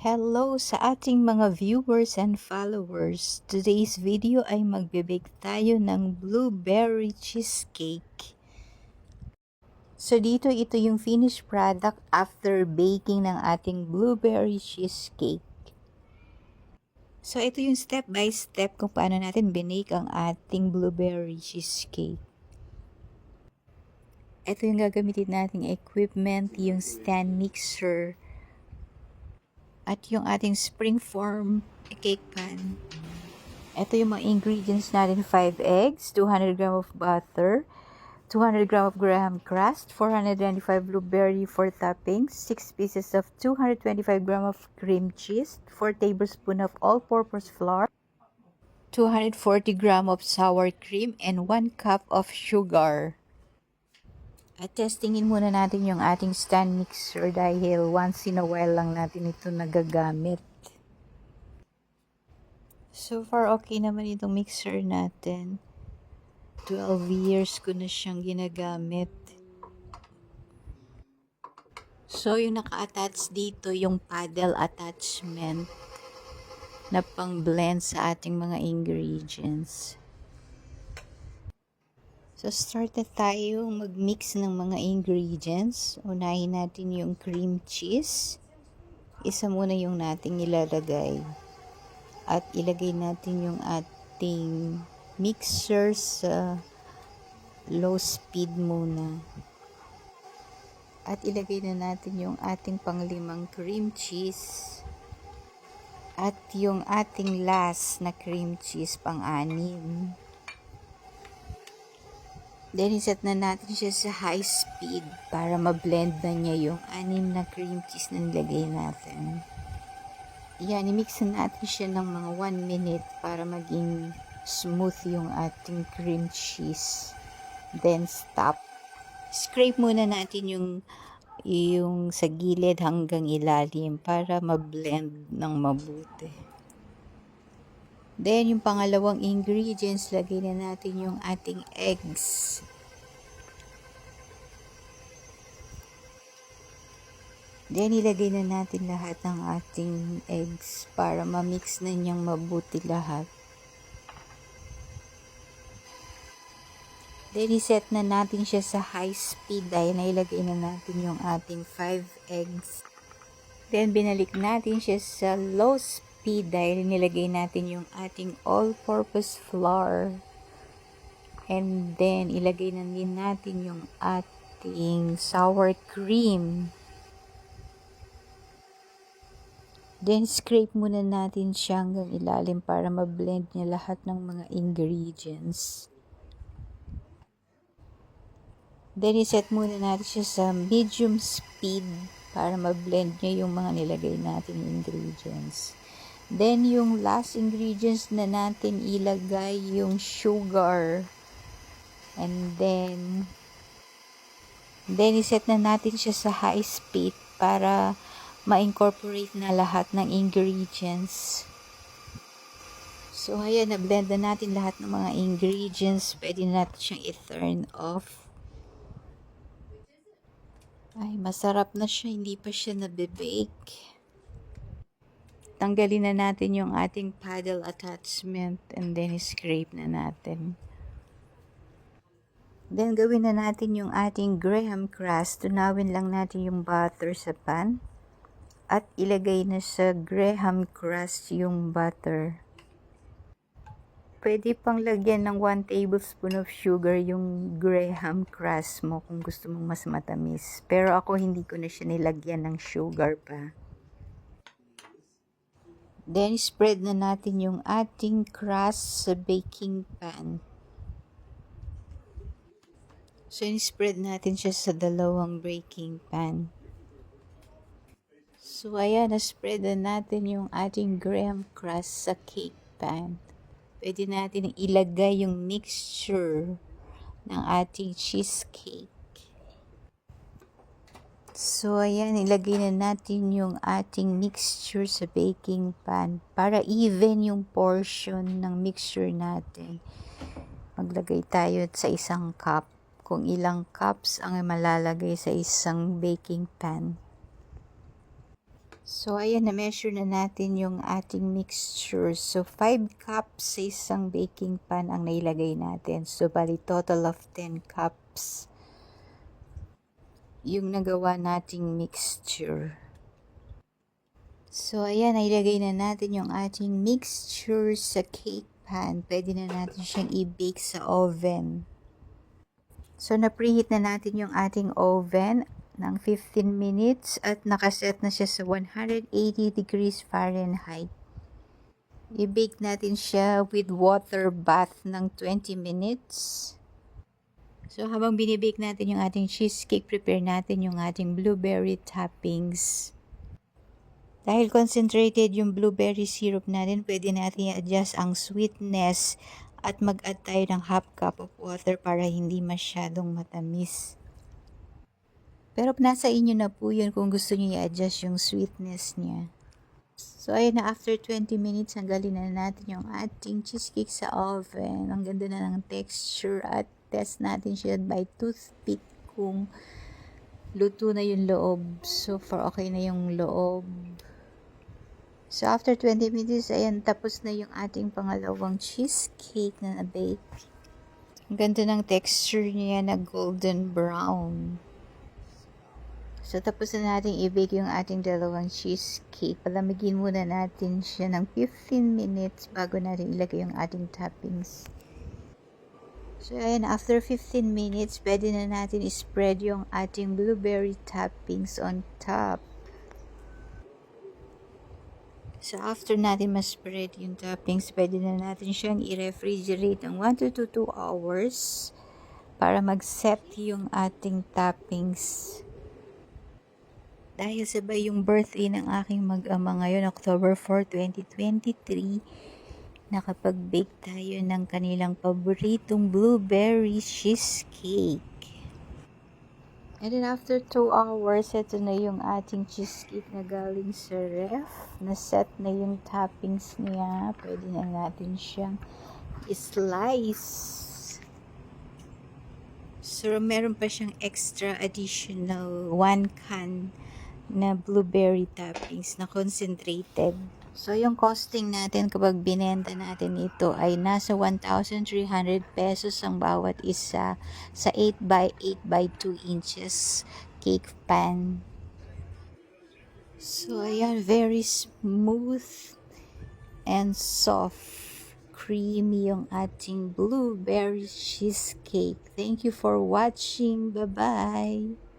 Hello sa ating mga viewers and followers. Today's video ay magbe-bake tayo ng blueberry cheesecake. So dito ito yung finished product after baking ng ating blueberry cheesecake. So ito yung step by step kung paano natin binake ang ating blueberry cheesecake. Ito yung gagamitin nating equipment, yung stand mixer, at yung ating springform cake pan. Ito yung mga ingredients natin: 5 eggs, 200 gram of butter, 200 gram of graham crust, 495 blueberry for toppings, 6 pieces of 225 gram of cream cheese, 4 tablespoons of all-purpose flour, 240 gram of sour cream, and 1 cup of sugar. At testingin muna natin yung ating stand mixer dahil once in a while lang natin ito nagagamit. So far, okay naman itong mixer natin. 12 years ko na siyang ginagamit. So, yung naka-attach dito, yung paddle attachment na pang-blend sa ating mga ingredients. So, start na tayo mag-mix ng mga ingredients. Unahin natin yung cream cheese. Isa muna yung nating ilalagay. At ilagay natin yung ating mixer sa low speed muna. At ilagay na natin yung ating panglimang cream cheese. At yung ating last na cream cheese pang-anim. Then, iset na natin siya sa high speed para ma-blend na niya yung 6 na cream cheese na nilagay natin. Yan, i-mix na natin siya ng mga 1 minute para maging smooth yung ating cream cheese. Then, stop. Scrape muna natin yung sa gilid hanggang ilalim para ma-blend ng mabuti. Then, yung pangalawang ingredients, lagay na natin yung ating eggs. Then, ilagay na natin lahat ng ating eggs para ma-mix na niyang mabuti lahat. Then, iset na natin siya sa high speed dahil nailagay na natin yung ating 5 eggs. Then, binalik natin siya sa low speed dahil nilagay natin yung ating all-purpose flour. And then, ilagay na din natin yung ating sour cream. Then, scrape muna natin siya hanggang ilalim para ma-blend niya lahat ng mga ingredients. Then, iset muna natin siya sa medium speed para ma-blend niya yung mga nilagay nating ingredients. Then, yung last ingredients na natin ilagay yung sugar. And then, iset na natin siya sa high speed para ma-incorporate na lahat ng ingredients. So, ayan, na-blend na natin lahat ng mga ingredients. Pwede na natin siyang i-turn off. Ay, masarap na siya. Hindi pa siya nabe-bake. Tanggalin na natin yung ating paddle attachment and then scrape na natin. Then, gawin na natin yung ating graham crust. Tunawin lang natin yung butter sa pan. At ilagay na sa graham crust yung butter. Pwede pang lagyan ng 1 tablespoon of sugar yung graham crust mo kung gusto mong mas matamis. Pero ako hindi ko na siya nilagyan ng sugar pa. Then, spread na natin yung ating crust sa baking pan. So, spread natin siya sa dalawang baking pan. So, ayan, na-spread na natin yung ating graham crust sa cake pan. Pwede natin ilagay yung mixture ng ating cheesecake. So, ayan, ilagay na natin yung ating mixture sa baking pan para even yung portion ng mixture natin. Maglagay tayo sa isang cup. Kung ilang cups ang malalagay sa isang baking pan. So, ayan, na-measure na natin yung ating mixture. So, 5 cups sa isang baking pan ang nailagay natin. So, bali total of 10 cups yung nagawa nating mixture. So, ayan, nailagay na natin yung ating mixture sa cake pan. Pwede na natin siyang i-bake sa oven. So, na-preheat na natin yung ating oven ng 15 minutes at nakaset na siya sa 180 degrees Fahrenheit. I-bake natin siya with water bath ng 20 minutes. So, habang binibake natin yung ating cheesecake, prepare natin yung ating blueberry toppings. Dahil concentrated yung blueberry syrup natin, pwede natin i-adjust ang sweetness at mag-add tayo ng half cup of water para hindi masyadong matamis. Pero nasa inyo na po yun kung gusto niyo i-adjust yung sweetness niya. So, ayun na, after 20 minutes, hanggalin na natin yung ating cheesecake sa oven. Ang ganda na ng texture at test natin siya by toothpick kung luto na yung loob. So far, okay na yung loob. So, after 20 minutes, ayan, tapos na yung ating pangalawang cheesecake na na-bake. Ang ganda ng texture niya na golden brown. So, tapos na natin i-bake yung ating dalawang cheesecake. Palamigin muna natin siya ng 15 minutes bago natin ilagay yung ating toppings. So, ayan, after 15 minutes, pwede na natin i-spread yung ating blueberry toppings on top. So, after natin ma-spread yung toppings, pwede na natin siyang i-refrigerate ng 1 to 2 hours para mag-set yung ating toppings. Dahil sabay yung birthday ng aking mag-ama ngayon, October 4, 2023, nakapag-bake tayo ng kanilang paboritong blueberry cheesecake. And then after 2 hours, ito na yung ating cheesecake na galing sa ref. Na-set na yung toppings niya. Pwede na natin siyang i-slice. So, meron pa siyang extra additional 1 can na blueberry toppings na concentrated. So, yung costing natin kapag binenta natin ito ay nasa 1,300 pesos ang bawat isa sa 8x8x2 inches cake pan. So, ayan, very smooth and soft, creamy yung ating blueberry cheesecake. Thank you for watching. Bye-bye!